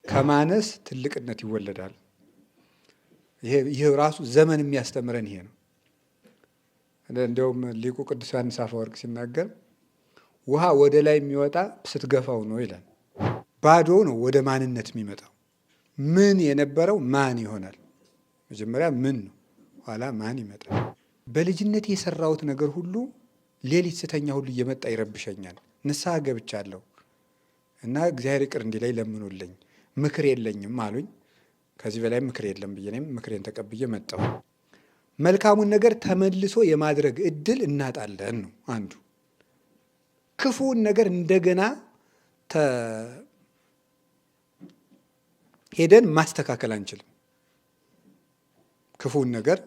ከማነስ ትልቅነት ይወለዳል። ይሄ ራሱ ዘመን የሚያስተምረን ይሄ ነው። እንደውም ሊቁ ቅዱስ ዮሐንስ አፈወርቅ ሲናገር ውሃ ወደ ላይ የሚወጣ ስትገፋው ነው ይላል። ባዶ ነው ወደ ማንነት የሚመጣው። ምን የነበረው ማን ይሆናል? መጀመሪያ ምን ነው፣ ኋላ ማን ይመጣል። በልጅነት የሰራሁት ነገር ሁሉ ሌሊት ስተኛ ሁሉ እየመጣ ይረብሸኛል። ንስሐ ገብቻለሁ እና እግዚአብሔር ይቅር እንዲለኝ ለምኑልኝ፣ ምክር የለኝም አሉኝ። ከዚህ በላይ ምክር የለም ብዬ እኔም ምክሬን ተቀብዬ መጣሁ። መልካሙን ነገር ተመልሶ የማድረግ እድል እናጣለን ነው አንዱ። ክፉውን ነገር እንደገና ሄደን ማስተካከል አንችልም። ክፉውን ነገር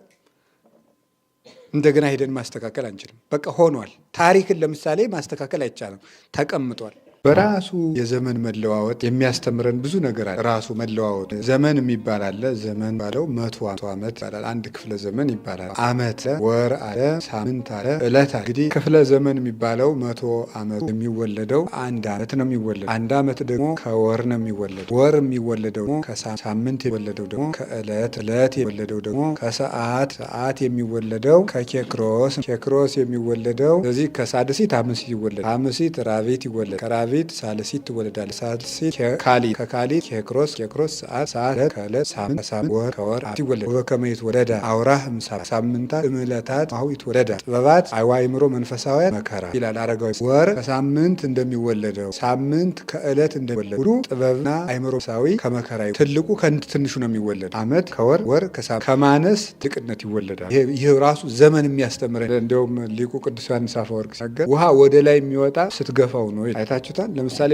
እንደገና ሄደን ማስተካከል አንችልም። በቃ ሆኗል። ታሪክን ለምሳሌ ማስተካከል አይቻልም፣ ተቀምጧል። በራሱ የዘመን መለዋወጥ የሚያስተምረን ብዙ ነገር አለ። ራሱ መለዋወጡ ዘመን የሚባል አለ። ዘመን ባለው 100 ዓመት ይባላል። አንድ ክፍለ ዘመን ይባላል። ዓመት፣ ወር አለ፣ ሳምንት አለ፣ ዕለት አለ። እንግዲህ ክፍለ ዘመን የሚባለው 100 ዓመቱ የሚወለደው አንድ ዓመት ነው የሚወለደው። አንድ ዓመት ደግሞ ከወር ነው የሚወለደው። ወር የሚወለደው ደግሞ ከሳምንት የሚወለደው ደግሞ ከዕለት፣ ዕለት የሚወለደው ደግሞ ከሰዓት፣ ሰዓት የሚወለደው ከኬክሮስ፣ ኬክሮስ የሚወለደው ስለዚህ ከሳድሲት ሐምሲት ይወለዳል። ሐምሲት ራቢት ይወለዳል። ዳዊት ሳልሲት ትወለዳለች። ሳልሲት ካሊት፣ ከካሊት ኬክሮስ፣ ኬክሮስ ሰዓት፣ ሰዓት ከዕለት፣ ሳምንት፣ ወር ከወር ይወለድ። ወበከመ ይትወለዳ አውራህ ሳምንታት እምዕለታት ማሁ ይትወለዳ ጥበባት አእምሮ መንፈሳውያን መከራ ይላል አረጋዊ። ወር ከሳምንት እንደሚወለደው፣ ሳምንት ከዕለት እንደሚወለድ ሁሉ ጥበብና አእምሮ መንፈሳዊ ከመከራ ትልቁ ከትንሹ ነው የሚወለድ። ዓመት ከወር፣ ወር ከሳምንት ከማነስ ትልቅነት ይወለዳል። ይሄ ራሱ ዘመን የሚያስተምረን። እንደውም ሊቁ ቅዱስ ዮሐንስ አፈወርቅ ሲናገር ውሃ ወደ ላይ የሚወጣ ስትገፋው ነው አይታችሁታል። ለምሳሌ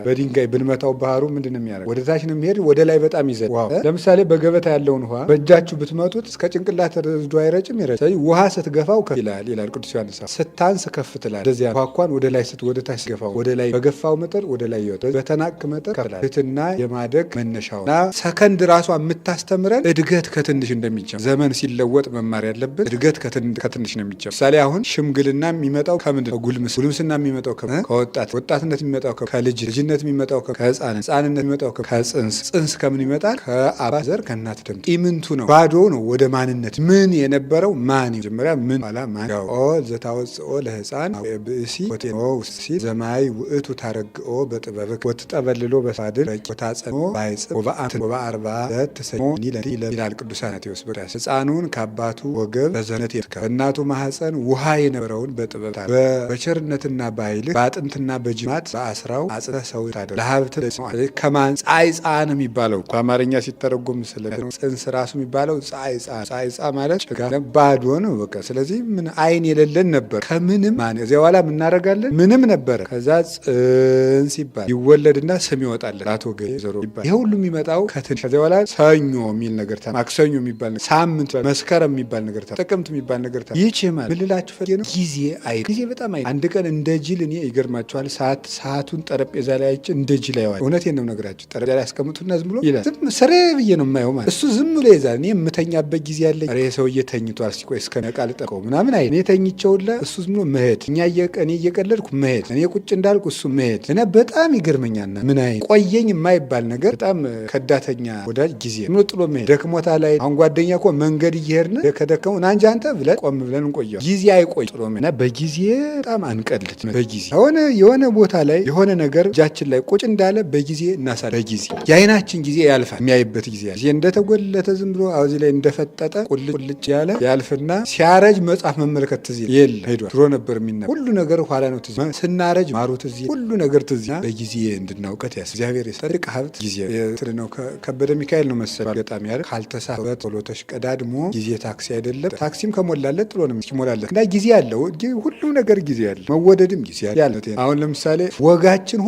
በድንጋይ ብንመታው ባህሩ ምንድን ነው የሚያደርገው? ወደ ታች ነው የሚሄድ፣ ወደ ላይ በጣም ይዘል። ለምሳሌ በገበታ ያለውን ውሃ በእጃችሁ ብትመቱት እስከ ጭንቅላት ተረዝዶ አይረጭም፣ ይረጭ። ስለዚህ ውሃ ስትገፋው ከፍ ይላል ይላል ቅዱስ ዮሐንስ። ስታንስ ከፍ ትላል። እንደዚያ ኳኳን ወደ ላይ ወደ ታች ስትገፋው ወደ ላይ በገፋው መጠን ወደ ላይ ይወጣል። በተናቅ መጠን ከፍ ይላል። ትህትና የማደግ መነሻው እና ሰከንድ ራሷ የምታስተምረን እድገት ከትንሽ እንደሚጀምር። ዘመን ሲለወጥ መማር ያለብን እድገት ከትንሽ ነው የሚጀምር። ምሳሌ አሁን ሽምግልና የሚመጣው ከምንድን ነው? ጉልምስና የሚመጣው ከወጣት፣ ወጣትነት የሚመጣው ከልጅ፣ ልጅነት የሚመጣው ከህፃን፣ ህፃንነት የሚመጣው ከጽንስ፣ ጽንስ ከምን ይመጣል? ከአባት ዘር ከእናት ደም። ኢምንቱ ነው፣ ባዶ ነው ወደ ማንነት። ምን የነበረው ማን? መጀመሪያ ምን ኋላ ማን? ኦ ዘታወፅኦ ለህፃን ብእሲ ወቴኖ ውስሲ ዘማይ ውእቱ ታረግኦ በጥበብክ ወትጠበልሎ በሳድር ወታጸኖ ባይጽ ወበአርባ ተሰኞ ይላል ቅዱስ አትናቴዎስ በራስ። ህፃኑን ከአባቱ ወገብ በዘነት ከእናቱ ማህፀን ውሃ የነበረውን በጥበብ በቸርነትና በኃይል በአጥንትና በጅማት በአስራው አጽተ ሰው ታደረ ለሀብት ከማን ጻይጻ ነው የሚባለው በአማርኛ ሲተረጎም። ስለ ጽንስ ራሱ የሚባለው ጻይጻ ማለት ባዶ ነው በቃ። ስለዚህ ምን አይን የሌለን ነበር ከምንም ማን እዚያ በኋላ ምናረጋለን ምንም ነበረ። ከዛ ጽንስ ይባል ይወለድና ስም ይወጣለን አቶ ገዘሮ ይባል። ይሄ ሁሉ የሚመጣው ከትንሽ። ከዚያ በኋላ ሰኞ የሚል ነገር ማክሰኞ የሚባል ነገር፣ ሳምንት፣ መስከረም የሚባል ነገር፣ ጥቅምት የሚባል ነገር ይችማል። ምን ልላችሁ ፈልጌ ነው? ጊዜ በጣም አንድ ቀን እንደ ጅል እኔ ይገርማችኋል ሰዓቱን ጠረጴዛ ላይ አይቼ እንደ ጅል ያዋል። እውነቴን ነው ነገራችሁ። ጠረጴዛ ላይ ያስቀምጡና ዝም ብሎ ይላል። ዝም ስሬ ብዬ ነው የማየው ማለት እሱ ዝም ብሎ ይዛል። እኔ የምተኛበት ጊዜ አለኝ። ኧረ ሰውዬ ተኝቷል ሲቆይ እስከ ነቃ ልጠቀው ምናምን አይ እኔ ተኝቼውላ እሱ ዝም ብሎ መሄድ፣ እኔ እየቀለድኩ መሄድ፣ እኔ ቁጭ እንዳልኩ እሱ መሄድ እና በጣም ይገርመኛልና ምን አይ ቆየኝ የማይባል ነገር በጣም ከዳተኛ ወዳጅ ጊዜ ምን ጥሎ መሄድ ደክሞታ ላይ አሁን ጓደኛ እኮ መንገድ እየሄድን ከደከሙ ና እንጂ አንተ ብለን ቆም ብለን እንቆየው ጊዜ አይቆይ ጥሎ መሄድ እና በጊዜ በጣም አንቀልድ። በጊዜ የሆነ ቦታ ላይ የሆነ ነገር እጃችን ላይ ቁጭ እንዳለ በጊዜ እናሳል። በጊዜ የአይናችን ጊዜ ያልፋል። የሚያይበት ጊዜ ያለ እንደተጎለተ ዝም ብሎ አውዚ ላይ እንደፈጠጠ ቁልጭ ያለ ያልፍና ሲያረጅ መጽሐፍ መመልከት ትዝ የለ ሄዷል። ድሮ ነበር የሚና ሁሉ ነገር ኋላ ነው ትዝ ስናረጅ ማሩ ትዝ ሁሉ ነገር ትዝ በጊዜ እንድናውቀት ያስ እግዚአብሔር የሰጠን ሀብት ጊዜ ነው። ከበደ ሚካኤል ነው መሰል ገጣሚ ያለ ካልተሳበት ቶሎ ተሽቀዳድሞ ጊዜ ታክሲ አይደለም። ታክሲም ከሞላለት ጥሎ ነው የሚሞላለት እና ጊዜ ያለው ሁሉ ነገር ጊዜ ያለ መወደድም ጊዜ ያለ። አሁን ለምሳሌ ወጋችን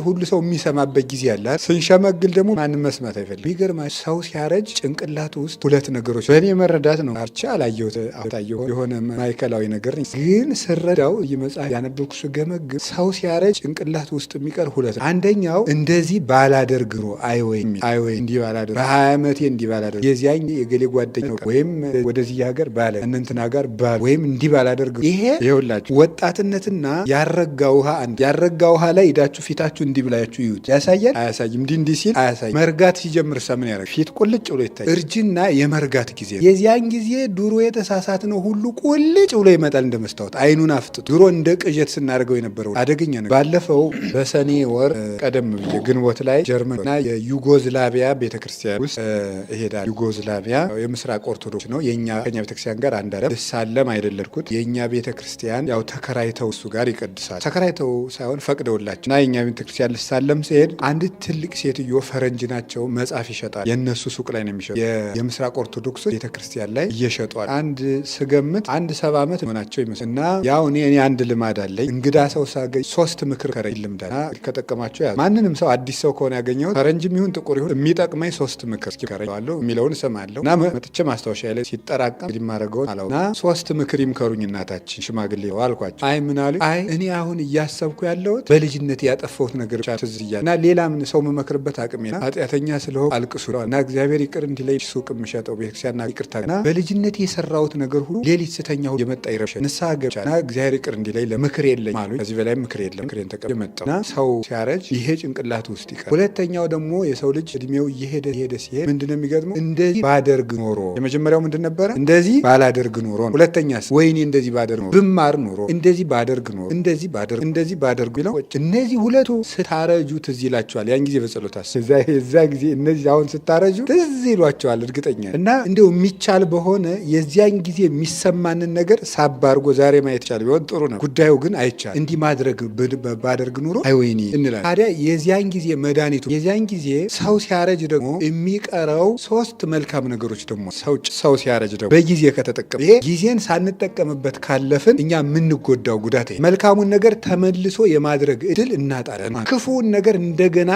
ሁሉ ሰው የሚሰማበት ጊዜ አለ። ስንሸመግል ደግሞ ማንም መስማት አይፈልግም። ቢገርማችሁ ሰው ሲያረጅ ጭንቅላቱ ውስጥ ሁለት ነገሮች በእኔ መረዳት ነው አርቻ አላየሁት የሆነ ማዕከላዊ ነገር ግን ስረዳው እየመጽሐፍ ያነበብኩ ስገመግም ሰው ሲያረጅ ጭንቅላቱ ውስጥ የሚቀር ሁለት፣ አንደኛው እንደዚህ ባላደርግ ነው አይወይ እንዲህ ባላደርግ በ20 ዓመቴ እንዲህ ባላደርግ የዚያኝ የገሌ ጓደኛ ነው ወይም ወደዚህ ሀገር ባለ እንትና ጋር ባለ ወይም እንዲህ ባላደርግ ይሄ ይኸውላችሁ ወጣትነትና ያረጋ ውሃ አንድ ያረጋ ውሃ ላይ ሄዳችሁ ፊታችሁ እንዲህ ብላችሁ ይዩት። ያሳያል? አያሳይም። እንዲህ ሲል አያሳይም። መርጋት ሲጀምር ሰምን ያደርግ ፊት ቁልጭ ብሎ ይታያል። እርጅና የመርጋት ጊዜ ነው። የዚያን ጊዜ ድሮ የተሳሳት ነው ሁሉ ቁልጭ ብሎ ይመጣል እንደ መስታወት። አይኑን አፍጥጡ። ድሮ እንደ ቅዠት ስናደርገው የነበረው አደገኛ ነው። ባለፈው በሰኔ ወር ቀደም ብዬ ግንቦት ላይ ጀርመን እና የዩጎዝላቪያ ቤተክርስቲያን ውስጥ እሄዳለሁ። ዩጎዝላቪያ የምስራቅ ኦርቶዶክስ ነው። ከኛ ቤተክርስቲያን ጋር አንድ አረብ ልሳለም አይደለልኩት። የእኛ ቤተክርስቲያን ያው ተከራይተው እሱ ጋር ይቀድሳል። ተከራይተው ሳይሆን ፈቅደውላቸው እና የእኛ ቤተክርስቲያን ልሳለም ሲሄድ አንድ ትልቅ ሴትዮ ፈረንጅ ናቸው መጽሐፍ ይሸጣል። የእነሱ ሱቅ ላይ ነው የሚሸጡ። የምስራቅ ኦርቶዶክስ ቤተክርስቲያን ላይ እየሸጧል። አንድ ስገምት 70 ዓመት ሆናቸው ይመስል እና ያው እኔ አንድ ልማድ አለኝ። እንግዳ ሰው ሳገኝ 3 ምክር ከረኝ ልምዳና ከጠቀማቸው ያ ማንንም ሰው አዲስ ሰው ከሆነ ያገኘሁት ፈረንጅም ይሁን ጥቁር ይሁን የሚጠቅመኝ 3 ምክር ከረኛለሁ የሚለውን እሰማለሁ እና መጥቼ ማስታወሻ ላይ ሲጠራቀም እንግዲህ ማረገው አላው እና 3 ምክር ይምከሩኝ እናታችን ሽማግሌ አልኳቸው። አይ ምን አሉ? አይ እኔ አሁን እያሰብኩ ያለሁት በልጅነት ያጠፋሁት ነገር ትዝ እያለ እና ሌላ ምን ሰው መመክርበት አቅሜ ና ኃጢአተኛ ስለሆነ አልቅሱ እና እግዚአብሔር ይቅር እንዲለኝ ሱቅ የምሸጠው ቤተክርስቲያንና ይቅርታ እና በልጅነት የሰራሁት ነገር ሁሉ ሌሊት ስተኛ የመጣ ይረብሸ ንስሐ ገብቻና እግዚአብሔር ይቅር እንዲለኝ ለምክር የለኝ አሉ። ከዚህ በላይ ምክር የለም። ምክሬን ተቀበል የመጣው እና ሰው ሲያረጅ ይሄ ጭንቅላት ውስጥ ይቀር። ሁለተኛው ደግሞ የሰው ልጅ እድሜው እየሄደ ሲሄድ ምንድነው የሚገጥመው? እንደዚህ ባደርግ ኖሮ የመጀመሪያው ምንድን ነበረ? እንደዚህ ባላደርግ ኖሮ ነው። ሁለተኛስ ወይኔ እንደዚህ ባደርግ ኖሮ ብማር ኖሮ እንደዚህ ባደርግ ኖሮ እንደዚህ ባደርግ ነው። እነዚህ ሁለቱ ስታረጁ ትዝ ይላቸዋል። ያን ጊዜ በጸሎታስ እዛ ጊዜ እነዚህ አሁን ስታረጁ ትዝ ይሏቸዋል እርግጠኛ እና እንደው የሚቻል በሆነ የዚያን ጊዜ የሚሰማንን ነገር ሳብ አድርጎ ዛሬ ማየት ይቻል ቢሆን ጥሩ ነው። ጉዳዩ ግን አይቻል። እንዲህ ማድረግ ባደርግ ኑሮ አይወይኒ እንላለን። ታዲያ የዚያን ጊዜ መድኃኒቱ የዚያን ጊዜ ሰው ሲያረጅ ደግሞ የሚቀረው 3 መልካም ነገሮች ደግሞ ሰው ሲያረጅ ደግሞ በጊዜ ከተጠቀም ይሄ ጊዜን ሳንጠቀምበት ካለፍን እኛ የምንጎዳው ጉዳት መልካሙን ነገር ተመልሶ የማድረግ እድል እናጣለን። ክፉውን ነገር እንደገና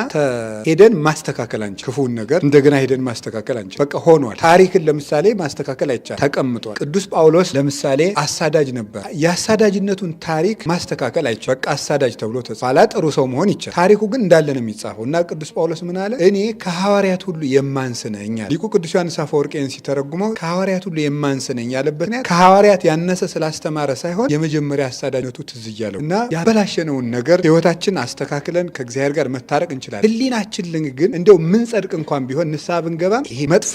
ሄደን ማስተካከል አንችል። ክፉውን ነገር እንደገና ሄደን ማስተካከል አንችል። በቃ ሆኗል። ታሪክን ለምሳሌ ማስተካከል አይቻል፣ ተቀምጧል። ቅዱስ ጳውሎስ ለምሳሌ አሳዳጅ ነበር። የአሳዳጅነቱን ታሪክ ማስተካከል አይቻል። በቃ አሳዳጅ ተብሎ ተጽፏል። ጥሩ ሰው መሆን ይቻል። ታሪኩ ግን እንዳለ ነው የሚጻፈው እና ቅዱስ ጳውሎስ ምን አለ? እኔ ከሐዋርያት ሁሉ የማንስ ነኝ አለ። ሊቁ ቅዱስ ዮሐንስ አፈወርቄን ሲተረጉመው ከሐዋርያት ሁሉ የማንስ ነኝ ያለበት ምክንያት ከሐዋርያት ያነሰ ስላስተማረ ሳይሆን የመጀመሪያ አሳዳጅነቱ ትዝ እያለው እና ያበላሸነውን ነገር ህይወታችን አስተካክለን ከእግዚአብሔር ጋር መታረቅ እንችላለን። ህሊናችን ግን እንደው ምን ጸድቅ እንኳን ቢሆን ንስሐ ብንገባ ይሄ መጥፎ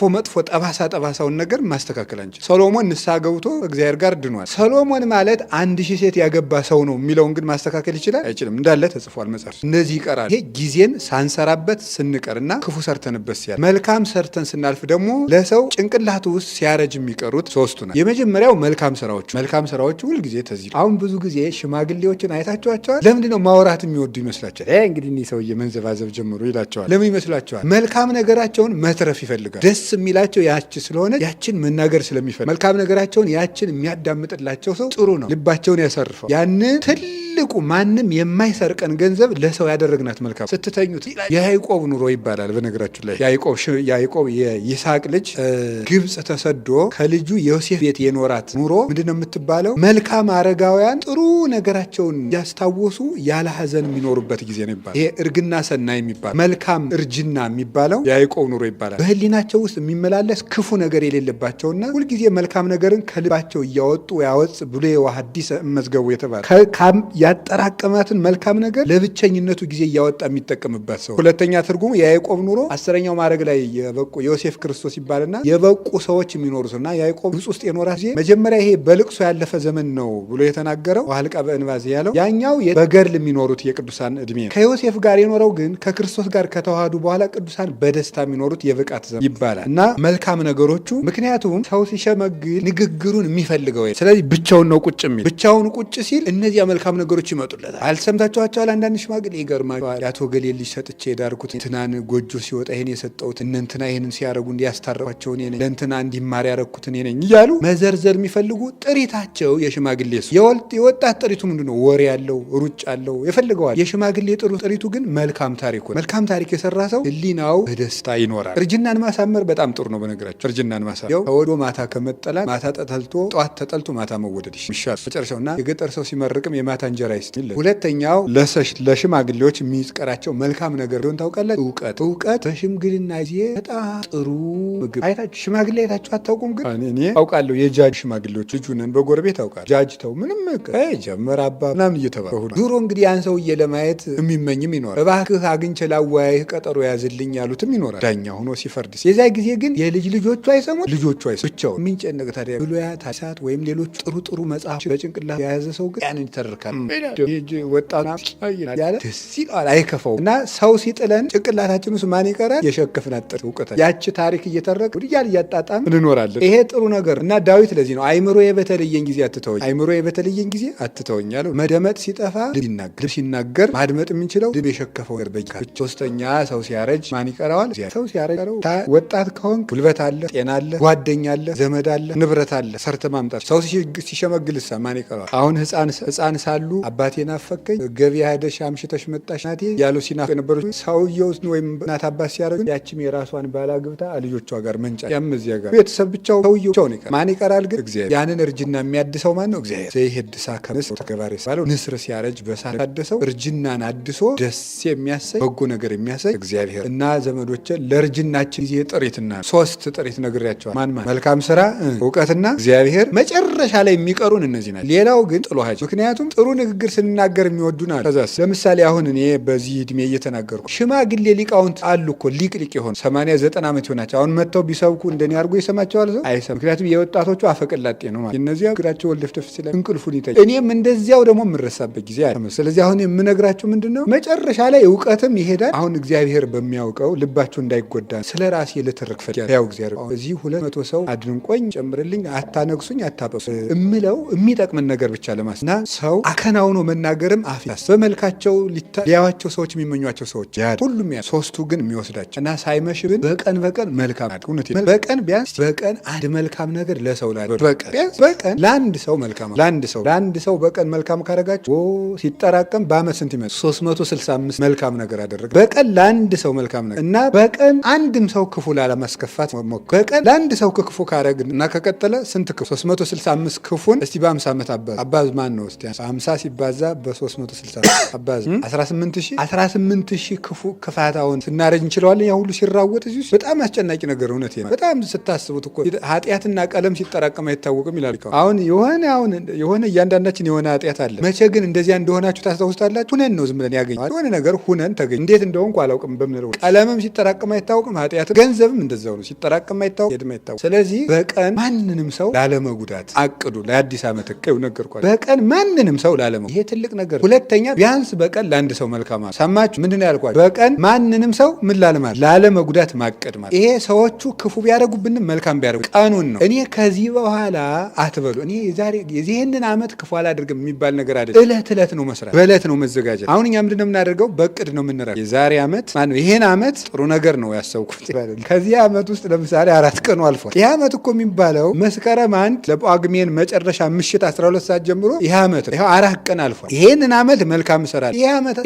ጠባሳውን ነገር ማስተካከል አንችል። ሰሎሞን ንስሐ ገብቶ እግዚአብሔር ጋር ድኗል። ሰሎሞን ማለት 1000 ሴት ያገባ ሰው ነው የሚለውን ግን ማስተካከል ይችላል? አይችልም። እንዳለ ተጽፏል መጽሐፍ። እነዚህ ይቀራል። ይሄ ጊዜን ሳንሰራበት ስንቀርና ክፉ ሰርተንበት ሲያል፣ መልካም ሰርተን ስናልፍ ደግሞ ለሰው ጭንቅላቱ ውስጥ ሲያረጅ የሚቀሩት 3ቱ ናቸው። የመጀመሪያው መልካም ስራዎች ሁልጊዜ ተዚህ አሁን ብዙ ጊዜ ሽማግሌዎችን አይታችኋቸዋል። ለምንድነው ማውራት የሚወዱ ይመስላቸዋል? እንግዲህ እኒህ ሰውዬ መንዘባዘብ ጀምሩ ይላቸዋል። ለምን ይመስላቸዋል? መልካም ነገራቸውን መትረፍ ይፈልጋል። ደስ የሚላቸው ያች ስለሆነ ያችን መናገር ስለሚፈልግ መልካም ነገራቸውን ያችን የሚያዳምጥላቸው ሰው ጥሩ ነው፣ ልባቸውን ያሰርፈው። ያንን ትልቁ ማንም የማይሰርቀን ገንዘብ ለሰው ያደረግናት መልካም ስትተኙት የያዕቆብ ኑሮ ይባላል። በነገራችሁ ላይ ያዕቆብ የይስሐቅ ልጅ ግብፅ ተሰዶ ከልጁ ዮሴፍ ቤት የኖራት ኑሮ ምንድነው የምትባለው? መልካም አረጋውያን ጥሩ ነገራቸውን ያስታወሱ ያለ ሐዘን የሚኖሩበት ጊዜ ነው ይባላል። ይሄ እርግና ሰናይ የሚባል መልካም እርጅና የሚባለው የያዕቆብ ኑሮ ይባላል። በህሊናቸው ውስጥ የሚመላለስ ክፉ ነገር የሌለባቸውና ሁልጊዜ መልካም ነገርን ከልባቸው እያወጡ ያወጽ ብሎ የዋህዲስ መዝገቡ የተባለ ያጠራቀማትን መልካም ነገር ለብቸኝነቱ ጊዜ እያወጣ የሚጠቀምባት ሰው። ሁለተኛ ትርጉሙ የያዕቆብ ኑሮ 10ኛው ማዕረግ ላይ የበቁ ዮሴፍ ክርስቶስ ይባልና የበቁ ሰዎች የሚኖሩትና ያዕቆብ ግብፅ ውስጥ የኖራት ጊዜ መጀመሪያ ይሄ በልቅሶ ያለፈ ዘመን ነው ብሎ የተናገረው ዋልቃ በእንባዜ ያለው ያኛው በገድል የሚኖሩት የቅዱሳን እድሜ ነው። ከዮሴፍ ጋር የኖረው ግን ከክርስቶስ ጋር ከተዋሃዱ በኋላ ቅዱሳን በደስታ የሚኖሩት የብቃት ዘመን ይባላል እና መልካም ነገሮቹ ምክንያቱም ሰው ሲሸመግል ንግግሩን የሚፈልገው ስለዚህ ብቻውን ነው ቁጭ የሚል ብቻውን ቁጭ ሲል እነዚያ መልካም ነገሮች ይመጡለታል። አልሰምታችኋቸዋል? አንዳንድ ሽማግሌ ይገርማቸዋል። ያቶ ገሌ ልጅ ሰጥቼ ዳርኩት፣ እንትናን ጎጆ ሲወጣ ይሄን የሰጠሁት፣ እነንትና ይሄንን ሲያረጉ እንዲያስታረቋቸው እኔ ነኝ፣ ለእንትና እንዲማር ያረኩት እኔ ነኝ እያሉ መዘርዘር የሚፈልጉ ጥሪታቸው የሽማግሌ የወጣት ጥሪቱ ምንድነው? ወሬ ያለው ሩጭ ያለው የፈልገዋል። የሽማግሌ ጥሪቱ ግን መልካም ታሪክ ነው። መልካም ታሪክ የሰራ ሰው ህሊናው በደስታ ይኖራል። እርጅናን ማሳመር በጣም ጥሩ ነው። በነገራቸው እርጅናን ማሳመር ተወዶ ማታ ከመጠላት ማታ ጠዋት ተጠልቶ ማታ መወደድ ይሻላል። መጨረሻውና የገጠር ሰው ሲመርቅም የማታ እንጀራ እንጀራ ይስጥ። ሁለተኛው ለሽማግሌዎች የሚቀራቸው መልካም ነገር ሊሆን ታውቃለህ። እውቀት በሽምግልና ጊዜ በጣም ጥሩ ምግብ አይታችሁ ሽማግሌ አይታችሁ አታውቁም? ግን እኔ አውቃለሁ የጃጅ ሽማግሌዎች ልጁ ነን በጎረቤት አውቃለሁ። ጃጅ ተው ምንም ጀመር አባ ምናምን እየተባሉ ድሮ እንግዲህ ያን ሰውዬ ለማየት የሚመኝም ይኖራል። እባክህ አግኝቼ ላወያይህ ቀጠሮ ያዝልኝ ያሉትም ይኖራል። ዳኛ ሆኖ ሲፈርድ የዛ ጊዜ ግን የልጅ ልጆቹ አይሰሙት ልጆቹ ብቻው የሚንጨነቅ ታዲያ ብሉያት ሐዲሳት ወይም ሌሎች ጥሩ መጽሐፍ በጭንቅላት የያዘ ሰው ግን ያንን ይተርካል። ወጣና ያለ ደስ ይለዋል፣ አይከፋውም። እና ሰው ሲጥለን ጭንቅላታችን ውስጥ ማን ይቀራል? የሸከፍናት እውቀት ያቺ ታሪክ እየተረክ እያጣጣም እንኖራለን። ይሄ ጥሩ ነገር እና ዳዊት ለዚህ ነው አይምሮዬ በተለየኝ ጊዜ አትተወኝ ያለው። መደመጥ ሲጠፋ ልብ ሲናገር ማድመጥ የምንችለው ልብ የሸከፈው ነገር በቃ። ሶስተኛ ሰው ሲያረጅ ማን ይቀራዋል? ሰው ሲያረጅ ወጣት ከሆንክ ጉልበት አለ፣ ጤና አለ፣ ጓደኛ አለ፣ ዘመድ አለ፣ ንብረት አለ፣ ሰርተ ማምጣት። ሰው ሲሸመግልሳ ማን ይቀራዋል? አሁን ህፃን ሳሉ አባቴ ናፈቀኝ ገበያ ሄደሽ አምሽተሽ መጣሽ ናቴ ያሉ ሲናፈቁ የነበሩ ሰውየው ወይም እናት አባት ሲያረጁ ያቺም የራሷን ባላ ግብታ ልጆቿ ጋር መንጫ ያምዚያ ጋር ቤተሰብ ብቻው ሰውየው ይቀራል። ማን ይቀራል ግን? እግዚአብሔር። ያንን እርጅና የሚያድሰው ማን ነው? እግዚአብሔር። ዘይሄድሳ ከንስ ተገባሪ ሳለው ንስር ሲያረጅ በሳት ያደሰው እርጅናን አድሶ ደስ የሚያሰኝ በጎ ነገር የሚያሰኝ እግዚአብሔር። እና ዘመዶቼ ለእርጅናችን ጊዜ ጥሪትና 3 ጥሪት ነግሬያቸዋል። ማን መልካም ስራ፣ እውቀትና እግዚአብሔር። መጨረሻ ላይ የሚቀሩን እነዚህ ናቸው። ሌላው ግን ጥሎሃጅ። ምክንያቱም ጥሩ ንግግር ስንናገር የሚወዱናል። ከዛስ ለምሳሌ አሁን እኔ በዚህ እድሜ እየተናገርኩ ሽማግሌ ሊቃውንት አሉ እኮ ሊቅ የሆኑ 80-90 ዓመት ይሆናቸው አሁን መጥተው ቢሰብኩ እንደኔ አድርጎ ይሰማቸዋል ሰው አይሰማም። ምክንያቱም የወጣቶቹ አፈቀላጤ ነው ማለት እነዚያ እግራቸው ወልደፍደፍ ሲል እንቅልፉን ይተኛል። እኔም እንደዚያው ደግሞ የምረሳበት ጊዜ አለ። ስለዚህ አሁን የምነግራችሁ ምንድነው መጨረሻ ላይ እውቀትም ይሄዳል። አሁን እግዚአብሔር በሚያውቀው ልባችሁ እንዳይጎዳ ስለ ራሴ ልትርክ ያው እግዚአብሔር እዚህ 200 ሰው አድንቆኝ ጨምርልኝ አታነግሱኝ አታበሱ እምለው የሚጠቅምን ነገር ብቻ ለማስና ሰው አከናውኖ መናገርም አፍያስ በመልካቸው ሊያዋቸው ሰዎች የሚመኟቸው ሰዎች ሁሉም ያ ሶስቱ ግን የሚወስዳቸው እና ሳይመሽብን በቀን መልካም በቀን ቢያንስ በቀን አንድ መልካም ነገር ለሰው ላይ በቀን ለአንድ ሰው መልካም ለአንድ ሰው በቀን መልካም ካረጋችሁ ሲጠራቀም በአመት ስንት ይመጣ? 365 መልካም ነገር አደረገ በቀን ለአንድ ሰው መልካም ነገር እና በቀን አንድም ሰው ክፉ ላለማስከፋት ሞክር። በቀን ለአንድ ሰው ክፉ ካረግን እና ከቀጠለ ስንት ክፉ 365 ክፉን እስቲ በ50 ዓመት አባዝ ማን ነው? እስቲ 50 ሲባዛ በ365 አባዝ 18000 ክፉ ክፋታውን ስናረጅ እንችለዋለን። ያ ሁሉ ሲራወጥ እዚህ በጣም አስጨናቂ ነገር እውነት ነው። በጣም ስታስቡት እኮ ኃጢአትና ቀለም ሲጠራቀም አይታወቅም ይላል። አሁን የሆነ እያንዳንዳችን የሆነ ኃጢአት አለ። መቼ ግን እንደዚያ እንደሆናችሁ ታስታውስታላችሁ? ሁነን ነው ዝም ብለን ያገኘዋል። የሆነ ነገር ሁነን ተገኘ እንዴት እንደሆንኩ አላውቅም በምንለው ቀለምም ሲጠራቀም አይታወቅም። ኃጢአት ገንዘብም እንደዛው ነው ሲጠራቀም አይታወቅም። ስለዚህ በቀን ማንንም ሰው ላለመጉዳት አቅዱ። ለአዲስ ዓመት እቀዩ ነገርኳችሁ። በቀን ማንንም ሰው ላለመጉዳት ይሄ ትልቅ ነገር። ሁለተኛ ቢያንስ በቀን ለአንድ ሰው መልካም ሰማችሁ? ምንድን ነው ያልኳችሁ? በቀን ማንንም ሰው ምን ላለመጉዳት ማቀድ ማለት ይሄ ሰዎቹ ክፉ ቢያደርጉብንም መልካም ቢያደርጉ ቀኑን ነው። እኔ ከዚህ በኋላ አትበሉ እኔ የዚህንን ዓመት ክፉ አላደርግም የሚባል ነገር አይደለም። እለት ነው መስራት፣ በእለት ነው መዘጋጀት። አሁን እኛ ምንድነው የምናደርገው? በእቅድ ነው የምንረጋው። የዛሬ ዓመት ማነው ይሄን ዓመት ጥሩ ነገር ነው ያሰብኩት። ከዚህ ዓመት ውስጥ ለምሳሌ 4 ቀኑ አልፏል። ይሄ ዓመት እኮ የሚባለው መስከረም 1 ለጳጉሜን መጨረሻ ምሽት 12 ሰዓት ጀምሮ ይሄ ዓመት ነው። ይሄው 4 ቀን አልፏል። ይሄንን ዓመት መልካም እሰራለሁ።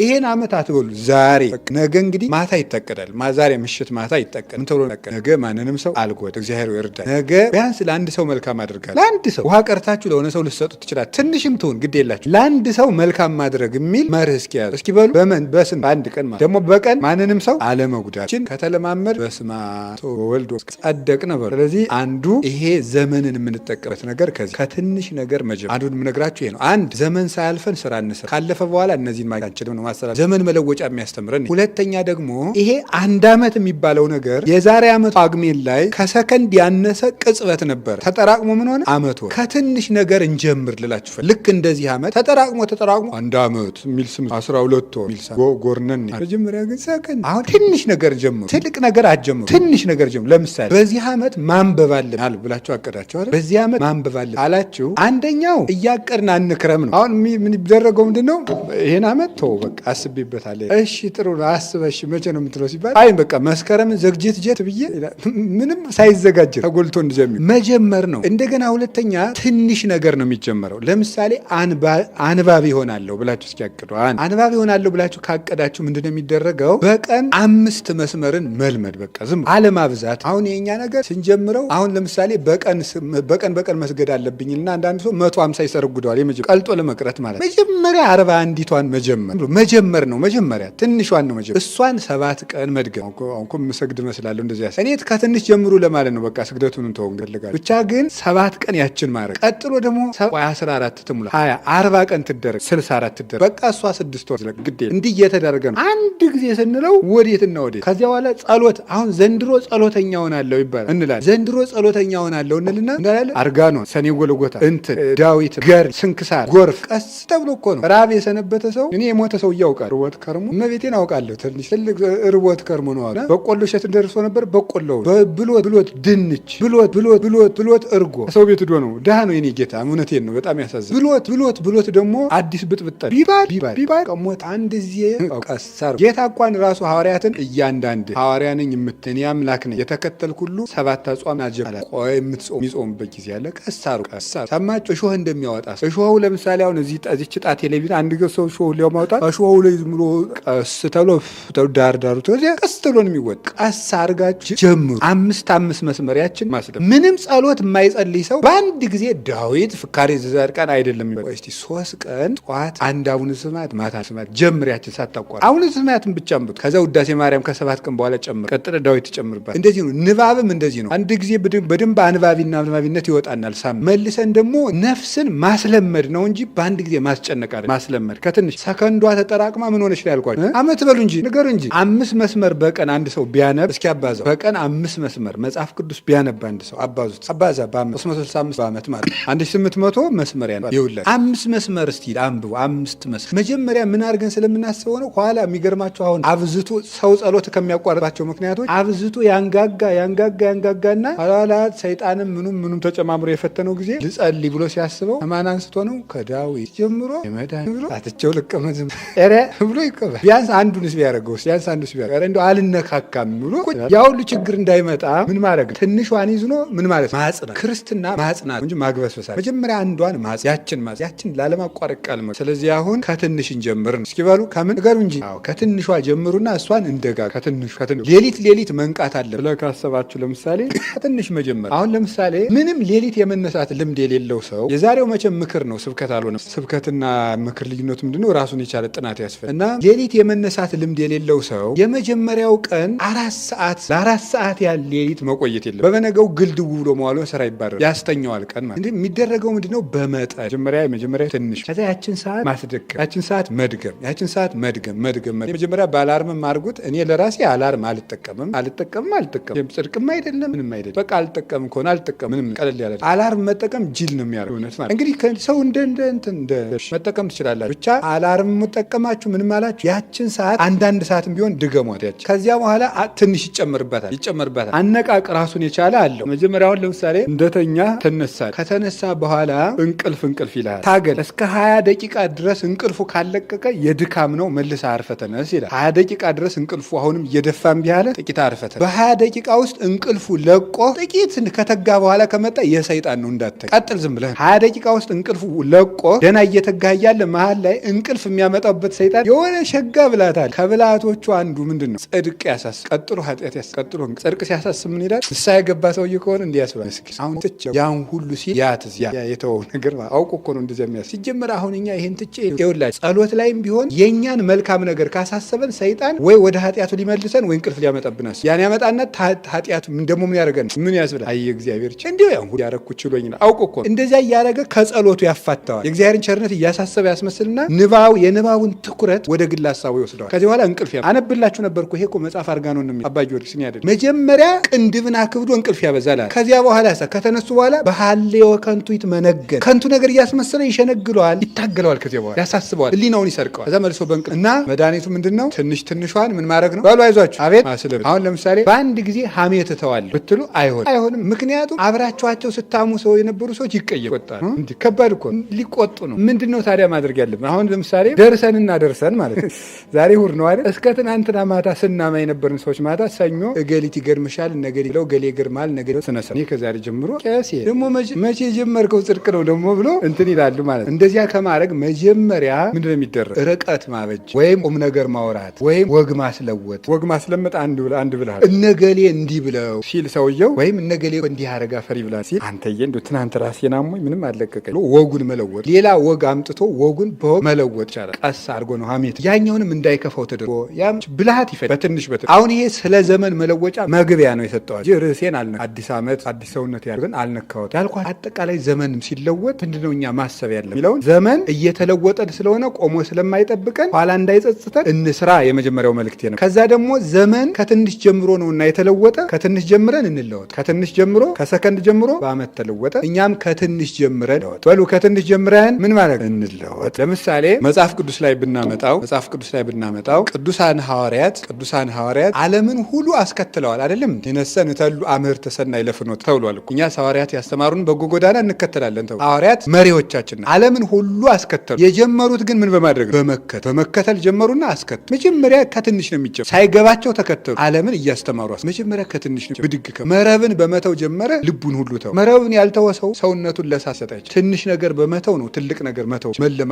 ይሄን ዓመት አትበሉ። ዛሬ ነገ እንግዲህ ማታ ይጠቀዳል። ዛሬ ምሽት ማታ ይጠቀዳል። ምን ተብሎ ነገ ማንንም ሰው አልጎዳ። እግዚአብሔር ይርዳል። ነገ ቢያንስ ለአንድ ሰው መልካም አድርጋለሁ። ለአንድ ሰው ውሃ ቀርታችሁ ለሆነ ሰው ልትሰጡት ትችላል። ትንሽም ትሁን ግድ የላችሁ። ለአንድ ሰው መልካም ማድረግ የሚል መርህ እስኪ በሉ በስንት በአንድ ቀን ማለት ደግሞ በቀን ማንንም ሰው አለመጉዳችን ከተለማመድ በስመ አብ ወወልድ ጸደቅ ነበር። ስለዚህ አንዱ ይሄ ዘመንን የምንጠቀምበት ነገር ከትንሽ ነገር መጀመር አንዱን የምነግራችሁ ይሄ ነው። አንድ ዘመን ሳያልፈን ስራ እንስራ። ካለፈ በኋላ እነዚህን ማግኘት አንችልም ነው ማሰራ ዘመን መለወጫ የሚያስተምረን። ሁለተኛ ደግሞ ይሄ አንድ ዓመት የሚባለው ነገር የዛሬ ዓመት ጳጉሜን ላይ ከሰከንድ ያነሰ ቅጽበት ነበር። ተጠራቅሞ ምን ሆነ? ዓመት ሆነ። ከትንሽ ነገር እንጀምር ልላችሁ ልክ እንደዚህ ዓመት ተጠራቅሞ አንድ ዓመት የሚል ስም 12 ወር የሚል ጎርነን መጀመሪያ ግን ሰከንድ። አሁን ትንሽ ነገር ጀምሩ፣ ትልቅ ነገር አትጀምሩ። ትንሽ ነገር ጀምሩ። ለምሳሌ በዚህ ዓመት ማንበብ አለብን ብላችሁ አቀዳችሁ አይደል? በዚህ ዓመት ማንበብ አለብን አላችሁ። አንደኛው እያቀድን አንክረም ነው። አሁን ምን ይደረገው ምንድነው? ይሄን ዓመት ተው በቃ አስቤበታለሁ። እሺ ጥሩ ነው አስበሽ መቼ ነው የምትለው ሲባል አይ በቃ መስከረምን ዘግጀት ብዬ ምንም ሳይዘጋጅ ተጎልቶ እንጀምር መጀመር ነው። እንደገና ሁለተኛ ትንሽ ነገር ነው የሚጀመረው። ለምሳሌ አንባቢ ሆናለሁ ብላችሁ እስኪያቅዱ አንባቢ ሆናለሁ ብላችሁ ካቀዳችሁ ምንድነው የሚደረገው? በቀን 5 መስመርን መልመድ። በቃ ዝም አለማብዛት። አሁን የኛ ነገር ስንጀምረው አሁን ለምሳሌ በቀን መስገድ አለብኝና አንዳንድ ሰው 150 ይሰርጉደዋል። ቀልጦ ለመቅረት ማለት መጀመሪያ 41ቷን መጀመር ነው። መጀመሪያ ትንሿን ነው መጀመር። እሷን 7 ቀን መድገም። አሁን እኮ የምሰግድ እመስላለሁ እንደዚህ እኔ ከትንሽ ጀምሩ ለማለት ነው። በቃ ስግደቱን እንተው እንፈልጋለን። ብቻ ግን 7 ቀን ያችን ማድረግ። ቀጥሎ ደግሞ 14 ትሙላ 20 40 ቀን ትደረግ 64 ትደረግ። በቃ እሷ 6 ወር ግዴ እንዲህ እየተደረገ ነው። አንድ ጊዜ ስንለው ወዴትና ወዴት። ከዚያ በኋላ ጸሎት። አሁን ዘንድሮ ጸሎተኛ ሆናለሁ ይባላል እንላለን። ዘንድሮ ጸሎተኛ ሆናለሁ እንልና እንዳላለን አርጋኖን፣ ሰኔ ጎልጎታ፣ እንትን ዳዊት፣ ገር፣ ስንክሳር፣ ጎርፍ ቀስ ተብሎ እኮ ነው። ራብ የሰነበተ ሰው እኔ የሞተ ሰው እያውቃል። ርቦት ከርሞ እመቤቴን አውቃለሁ። ትንሽ ትልቅ ርቦት ከርሞ ነው አለ። በቆሎ እሸት ደርሶ ነበር። በቆሎ ብሎት ድንች ብሎት እርጎ ሰው ቤት ዶ ነው። ድሃ ነው የኔ ጌታ። እውነቴን ነው። በጣም ያሳዝን። ብሎት ደግሞ አዲስ ብጥብጥ ቢባል ቀሞት አንድ ጊዜ ቀሳር ጌታ እንኳን ራሱ ሐዋርያትን እያንዳንድ ሐዋርያ ነኝ እኔ አምላክ ነኝ የተከተልኩ ሁሉ 7 አጽዋም አጀላ ቆይ የሚጾምበት ጊዜ አለ። ቀሳሩ ሰማችሁ? እሾህ እንደሚያወጣ እሾሁ ለምሳሌ አሁን እዚች ጣት ቴሌቪዥን አንድ ሰው እሾሁ ሊያወጣ እሾሁ ላይ ዝም ብሎ ቀስ ተብሎ ዳሩ ቀስ ተብሎ ነው የሚወጣ። ቀስ አድርጋችሁ ጀምሩ። 5 መስመር ያችን ማስለም ምንም ጸሎት የማይጸልይ ሰው በአንድ ጊዜ ዳዊት ፍካሬ ዘዛድቃን አይደለም ይባል። እስቲ 3 ቀን ጠዋት አንድ አቡነ ስብሐት ማታ ስብሐት ጀምሪያችን ሳታቋርጥ አቡነ ስብሐትን ብቻ አምጡት። ከዛ ውዳሴ ማርያም ከ7 ቀን በኋላ ጨምር። ቀጥለ ዳዊት ተጨምርባት። እንደዚህ ነው። ንባብም እንደዚህ ነው። አንድ ጊዜ በደንብ አንባቢነት ይወጣናል። መልሰን ደግሞ ነፍስን ማስለመድ ነው እንጂ በአንድ ጊዜ ማስጨነቅ አይደለም። ማስለመድ ከትንሽ ሰከንዷ ተጠራቅማ ምን ሆነች ላይ ያልኳችሁ አመት በሉ እንጂ ንገሩ እንጂ 5 መስመር በቀን አንድ ሰው ቢያነብ እስኪ አባዛው በቀን 5 መስመር መጽሐፍ ቅዱስ ቢያነብ አንድ ሰው አባዛ በ365 በአመት ማለት 1800 መስመር ያነብ። ይውላል 5 መስመር እስቲ አንብቡ። 5 መስመር መጀመሪያ ምን አድርገን ስለምናስበው ነው። ኋላ የሚገርማቸው አሁን አብዝቶ ሰው ጸሎት ከሚያቋርጣቸው ምክንያቶች አብዝቶ ያንጋጋና ኋላ ሰይጣንም ምኑም ተጨማምሮ የፈተነው ጊዜ ልጸልይ ብሎ ሲያስበው ከማን አንስቶ ነው? ከዳዊት ጀምሮ የመዳን ብሎ አትቸው ልቀመዝም ኧረ ብሎ ይቀበል። ቢያንስ አንዱንስ ቢያደርገው እንደው አልነካካም ብሎ ያ ሁሉ ችግር እንዳይመጣ ምን ማድረግ ነው? ትንሿን ይዝኖ ምን ማለት ማጽናት። ክርስትና ማጽናት እንጂ ማግበስበሳል። መጀመሪያ አንዷን ያችን ላለማቋረጥ ቃል ነው። ስለዚህ አሁን ከትንሽ እንጀምር ነው። እስኪ በሉ ከምን ንገሩ እንጂ ከትንሿ ጀምሩና እሷን እንደጋ ከትንሽ ሌሊት መንቃት አለ ብለህ ካሰባችሁ ለምሳሌ ከትንሽ መጀመር። አሁን ለምሳሌ ምንም ሌሊት የመነሳት ልምድ የሌለው ሰው የዛሬው መቼም ምክር ነው፣ ስብከት አልሆነም። ስብከትና ምክር ልዩነቱ ምንድነው? ራሱን የቻለ ጥናት ያስፈልጋል። እና ሌሊት የመነሳት ልምድ የሌለው ሰው የመጀመሪያው ቀን 4 ሰዓት ያህል ሌሊት መቆየት የለም። በበነገው ግልድው ብሎ መዋሉ ስራ ይባረር ያስተኛዋል ቀን ማለት የሚደረገው ምንድነው? በመጠን መጀመሪያ ትንሽ፣ ከዛ ያችን ሰዓት ማስደገም፣ ያችን ሰዓት መድገም። መጀመሪያ በአላርም አድርጉት። እኔ ለራሴ አላርም አልጠቀምም። ጽድቅም አይደለም ምንም አይደለም። በቃ አልጠቀምም ከሆነ አልጠቀምም። ምንም ቀለል ያለ አላርም መጠቀም ጅል ነው የሚያደርገው። እውነት ማለት እንግዲህ ሰው እንደ መጠቀም ትችላላችሁ። ብቻ አላርም የምጠቀማችሁ ምን ማላችሁ? ያችን ሰዓት አንዳንድ ሰዓትም ቢሆን ድገሟት ያችን። ከዚያ በኋላ ትንሽ ይጨመርባታል። አነቃቅ ራሱን የቻለ አለው። መጀመሪያውን ለምሳሌ እንደተኛ ትነሳለህ። ከተነሳ በኋላ እንቅልፍ ይልሃል። ታገል እስከ 20 ደቂቃ ድረስ እንቅልፉ ካለቀቀ የድካም ነው። መልሰህ አርፈህ ተነስ ይላል። 20 ደቂቃ ድረስ እንቅልፉ አሁንም እየደፋም ቢያለ ጥቂት አርፈህ ተነስ። በ20 ደቂቃ ውስጥ እንቅልፉ ለቆ ጥቂት ከተጋ በኋላ ከመጣ የሰይጣን ነው እንዳትተኛ። ቀጥል ዝም ብለህ 20 ደቂቃ ውስጥ እንቅልፉ ለቆ ደና እየተጋ እያለ መሀል ላይ እንቅልፍ የሚያመጣበት ሰይጣን የሆነ ሸጋ ብላታል። ከብልሃቶቹ አንዱ ምንድነው? ጽድቅ ያሳስብ፣ ቀጥሎ ኃጢአት ቀጥሎ ጽድቅ ሲያሳስብ ምን ይላል? ንስሐ የገባ ሰውዬ ከሆነ እንዲህ ያስባል። አሁን ትቼው ያን ሁሉ ሲል የተወው ነገር አውቆ እኮ ነው እንደዚያ የሚያስ ሲጀመር። አሁን እኛ ይሄን ትቼ ይኸውላችሁ ጸሎት ላይም ቢሆን የእኛን መልካም ነገር ካሳሰበን ሰይጣን ወይ ወደ ኃጢአቱ ሊመልሰን ወይ እንቅልፍ ሊያመጣብናል። ያን ያመጣና ኃጢአቱ ደግሞ ምን ያደርገን? ምን ያስብላል? አይ እግዚአብሔር እንዲሁ ያን ሁሉ ያረኩ ችሎኝ ነው አውቆ እኮ እንደዚያ እያደረገ ከጸሎቱ ያፋታዋል። የእግዚአብሔርን ቸርነት እያሳሰበ ያስመስልና የንባቡን ትኩረት ወደ ግል ሀሳቡ ይወስደዋል። ከዚህ በኋላ እንቅልፍ አነብላችሁ ነበርኩ። ይሄ እኮ መጽሐፍ አድርጋ ነው እንደሚል አባ ጊዮርጊስ ነው ያደረገው። መጀመሪያ ቅንድብን አክብዶ እንቅልፍ ያበዛል። ከዚያ በኋላ ከተነሱ በኋላ በሐሌወ ከንቱ ይትመነገን፣ ከንቱ ነገር እያስመሰለ ይሸነግለዋል፣ ይታገለዋል። ከዚያ በኋላ ያሳስበዋል፣ ህሊናውን ይሰርቀዋል። ከዛ መልሶ በእንቅልፍ እና መድኃኒቱ ምንድነው? ትንሿን ምን ማድረግ ነው? በሉ አይዟችሁ። አቤት ማስለብ። አሁን ለምሳሌ በአንድ ጊዜ ሐሜት ተዋል ብትሉ አይሆንም። ምክንያቱም አብራችኋቸው ስታሙ ሰው የነበሩ ሰዎች ይቆጣሉ። እንዴ ከባድ እኮ ሊቆጡ ነው። ምንድነው ታዲያ ማድረግ ያለብን? አሁን ለምሳሌ ደርሰን ማለት ዛሬ እሑድ ነው አይደል? እስከ ትናንትና ማታ ስናማ የነበርን ሰዎች ማታ ሰኞ እገሊት ይገርምሻል፣ ነገሌ ብለው ገሌ ይገርማል፣ ነገሌ ስነሳ እኔ ከዛሬ ጀምሮ ቄሴ ደግሞ መቼ የጀመርከው ጽድቅ ነው ደግሞ ብሎ እንትን ይላሉ ማለት። እንደዚያ ከማድረግ መጀመሪያ ምንድነው የሚደረግ? ርቀት ማበጅ ወይም ቁም ነገር ማውራት ወይም ወግ ማስለወጥ። ወግ ማስለመጥ አንድ ብለሃል። እነገሌ እንዲህ ብለው ሲል ሰውየው ወይም እነገሌ እንዲህ አረጋ ፈሪ ብላ ሲል አንተዬ እንደው ትናንት ራሴን አሞኝ ምንም አለቀቀኝ ወጉን መለወጥ። ሌላ ወግ አምጥቶ ወጉን በወግ መለወጥ ይቻላል። ቀስ አድርጎ ነው ሐሜት ያኛውንም እንዳይከፋው ተደርጎ ያም ብልሃት ይፈ በትንሽ አሁን ይሄ ስለ ዘመን መለወጫ መግቢያ ነው የሰጠዋቸው። ርዕሴን አዲስ ዓመት አዲስ ሰውነት ያለ ግን አልነካሁት ያልኳ አጠቃላይ ዘመንም ሲለወጥ ምንድነው እኛ ማሰብ ያለ የሚለውን ዘመን እየተለወጠ ስለሆነ ቆሞ ስለማይጠብቀን ኋላ እንዳይጸጽተን እንስራ የመጀመሪያው መልእክቴ ነው። ከዛ ደግሞ ዘመን ከትንሽ ጀምሮ ነውና የተለወጠ ከትንሽ ጀምረን እንለወጥ። ከትንሽ ጀምሮ ከሰከንድ ጀምሮ በዓመት ተለወጠ። እኛም ከትንሽ ጀምረን በሉ ከትንሽ ጀምረን ምን ማለት እንለወጥ። ለምሳሌ መጽሐፍ ቅዱስ ላይ ብናመጣው ቅዱሳን ሐዋርያት ዓለምን ሁሉ አስከትለዋል አይደለም? የነሰን ተሉ አምህርተ ሰናይ ለፍኖት ተብሏል እኮ። እኛስ ሐዋርያት ያስተማሩን በጎ ጎዳና እንከተላለን ተብሎ ሐዋርያት መሪዎቻችን ዓለምን ሁሉ አስከተሉ። የጀመሩት ግን ምን በማድረግ በመከተል ጀመሩና አስከተሉ። መጀመሪያ ከትንሽ ነው የሚጀምሩ። ሳይገባቸው ተከተሉ። ዓለምን እያስተማሩ መጀመሪያ ከትንሽ ነው ብድግ መረብን በመተው ጀመረ፣ ልቡን ሁሉ ተው። መረብን ያልተወሰው ሰውነቱን ለሳሰጣች ትንሽ ነገር በመተው ነው ትልቅ ነገር መተው መለማ